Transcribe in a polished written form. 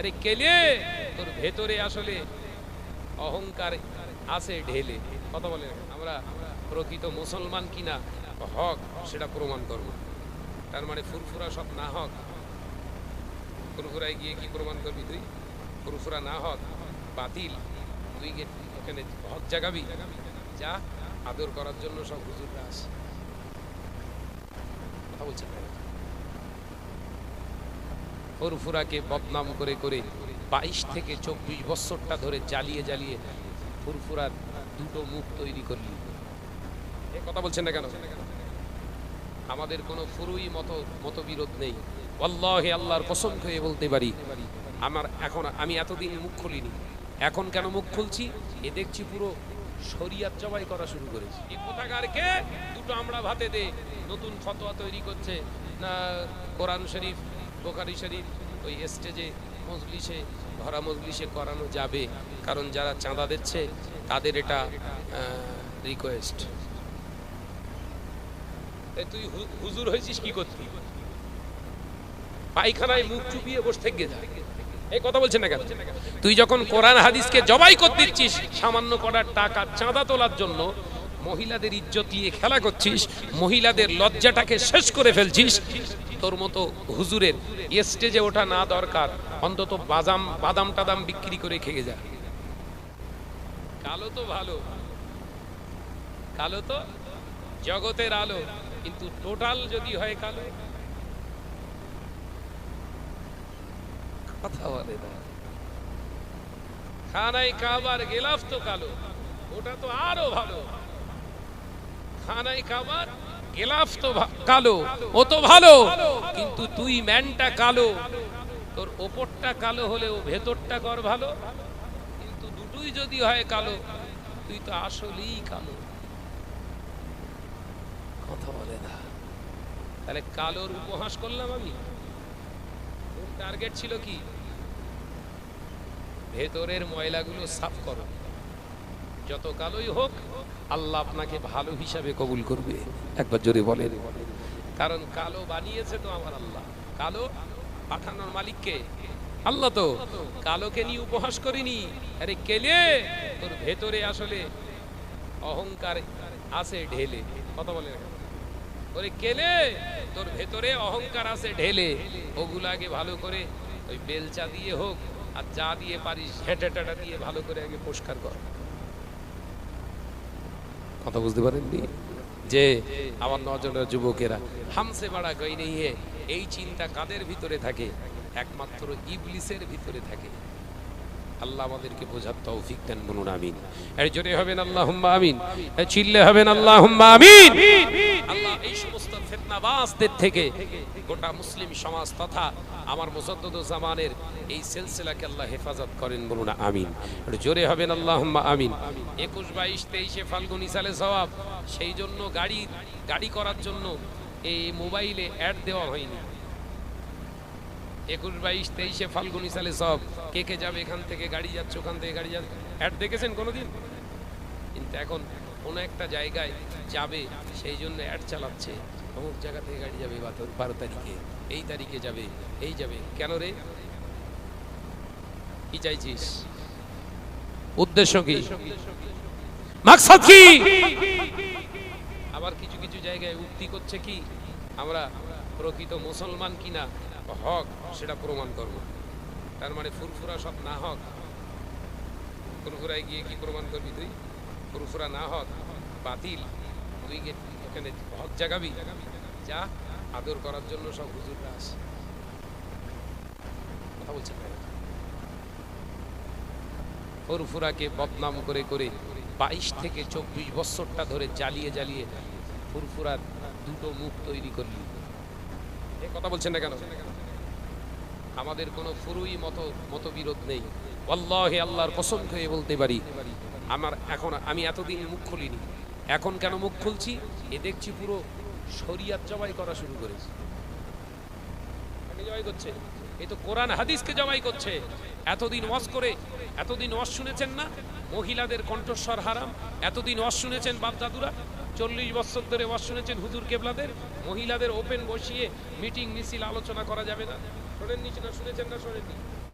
আরে কেলে তোর ভেতরে আসলে অহংকার আছে ঢেলে। কথা বলে আমরা প্রকৃত মুসলমান কিনা হক সেটা প্রমাণ করব। তার মানে ফুরফুরা সব না হক, ফুরফুরায় গিয়ে কি প্রমাণ করবি তুই? ফুরফুরা না হক বাতিল, তুই ওখানে হক জাগাবি? যা, আদর করার জন্য সব হুজুররা আসে। কথা বলছেন না? ফুরফুরাকে বদনাম করে করে 22 থেকে 24 বছরটা ধরে জ্বালিয়ে জ্বালিয়ে ফুরফুরার দুটো মুখ তৈরি করলি। কথা বলছেন না কেন? আমাদের কোনো ফুরুই মতবিরোধ নেই। আল্লাহে আল্লাহর কসম খেয়ে বলতে পারি, আমি এতদিন মুখ খুলিনি, এখন কেন মুখ খুলছি? এ দেখছি পুরো শরিয়াত জবাই করা শুরু করেছে। এই কোথাকারকে দুটো আমরা ভাতে দে নতুন ফতোয়া তৈরি করছে না, কোরআন শরীফ বুখারী শরীফ ওই স্টেজে মজলিসে ভরা মজলিসে করানো যাবে, কারণ যারা চাঁদা দিচ্ছে তাদের এটা রিকোয়েস্ট। তুই হুজুর হয়েছিস কি করতি? পায়খানায় মুখ চুপিয়ে বসে থেকে যা। এই কথা বলছেন না কেন? তুই যখন কোরআন হাদিসকে জবাই করতে দিচ্ছিস সামান্য করার টাকা চাঁদা তোলার জন্য, মহিলাদের ইজ্জত নিয়ে খেলা করছিস, মহিলাদের লজ্জাটাকে শেষ করে ফেলছিস, তোর মতো হুজুরের স্টেজে ওঠা না দরকার, অন্তত বাদাম টাদাম বিক্রি করে খেয়ে যা। কালো তো ভালো, কালো তো জগতের আলো, কিন্তু টোটাল যদি হয় কালো, কথা বলে না। খানায় কাবার গিলাফ তো কালো, ওটা তো আরো ভালো। খানায় কাবার গিলাফ তো কালো, ও তো ভালো, কিন্তু তুই ম্যানটা কালো, তোর ওপরটা কালো হলেও ভেতরটা কর ভালো। কিন্তু দুটোই যদি হয় কালো, তুই তো আসলেই কালো। কথা বলে না। তাহলে কালোর উপহাস করলাম আমি। টার্গেট ছিল কি? ভেতরের ময়লাগুলো সাফ করো। যত কালোই হোক আল্লাহ আপনাকে ভালো হিসাবে কবুল করবে। একবার জোরে বলেন। কারণ কালো বানিয়েছে তো আমার আল্লাহ। কালো পাঠানোর মালিককে আল্লাহ। তো কালোকে নিয়ে উপহাস করিনি। আরে কেলে তোর ভেতরে আসলে অহংকার আছে ঢেলে। কথা বলে না? ওরে কেলে তোর ভেতরে অহংকার আছে ঢেলে, ওগুলাকে ভালো করে ওই বেলচা দিয়ে হোক আর যা দিয়ে পারিস হেঁটে টেটা দিয়ে ভালো করে আগে পরিষ্কার কর। কথা বুঝতে পারেননি? যে আমার নজনের যুবকেরা হামসে বাড়া গই নেই, এই চিন্তা কাদের ভিতরে থাকে? একমাত্র ইবলিসের ভিতরে থাকে। আল্লাহ আমাদেরকে বোঝার তৌফিক দেন, বলুন আমিন। এর জোরে হবেন আল্লাহুম্মা আমিন, চিল্লে হবেন আল্লাহুম্মা আমিন। আল্লাহ এই সমস্ত ফিতনাবাজদের থেকে গোটা মুসলিম সমাজ তথা আমার মুজাদ্দিদুজ্জামানের এই সিলসিলাকে আল্লাহ হেফাজত করেন, বলুন আমিন। এর জোরে হবেন আল্লাহুম্মা আমিন। 21, 22, 23 ফাল্গুন ইসালে সওয়াব, সেই জন্য গাড়ি করার জন্য এই মোবাইলে অ্যাড দেওয়া হয়নি। 21, 22, 23 ফাল্গুন ইসালে সব কে কে যাবে, এখান থেকে গাড়ি যাচ্ছে, ওখান থেকে গাড়ি যাচ্ছে, অ্যাড দেখেছেন কোনোদিন? কিন্তু এখন কোনো একটা জায়গায় যাবে সেই জন্য অ্যাড চালাচ্ছে, অমুক জায়গা থেকে গাড়ি যাবে 12 তারিখে, এই তারিখে যাবে, এই যাবে। কেন রে? কি চাইছিস? উদ্দেশ্য কি? মাকসাদ কি? আবার কিছু কিছু জায়গায় উক্তি করছে কি আমরা প্রকৃত মুসলমান কিনা হক সেটা প্রমাণ করব। তার মানে ফুরফুরা সব না হক, ফুরফুরায় গিয়ে কি প্রমাণ করবি তুই? ফুরফুরা না হক বাতিল, তুই ওখানে হক জাগাবি? যা, আদর করার জন্য সব হুজুররা আসে। কথা বলছেন না? ফুরফুরাকে বদনাম করে করে 22 থেকে 24 বছরটা ধরে জ্বালিয়ে জ্বালিয়ে ফুরফুরার দুটো মুখ তৈরি করলি। কথা বলছেন না কেন? আমাদের কোনো ফুরুই মতবিরোধ নেই। আল্লাহে আল্লাহর কসম খেয়ে বলতে পারি, আমি এতদিন মুখ খুলিনি, এখন কেন মুখ খুলছি? এ দেখছি পুরো শরিয়াত জবাই করা শুরু করেছে। জবাই করছে, এই তো কোরআন হাদিসকে জবাই করছে। এতদিন ওয়াজ শুনেছেন না? মহিলাদের কণ্ঠস্বর হারাম। এতদিন ওয়াজ শুনেছেন বাপ দাদুরা, 40 বছর ধরে ওয়াজ শুনেছেন হুজুর কেবলাদের। মহিলাদের ওপেন বসিয়ে মিটিং মিছিল আলোচনা করা যাবে না। শোনেননি না? শুনেছেন না? শোনেননি?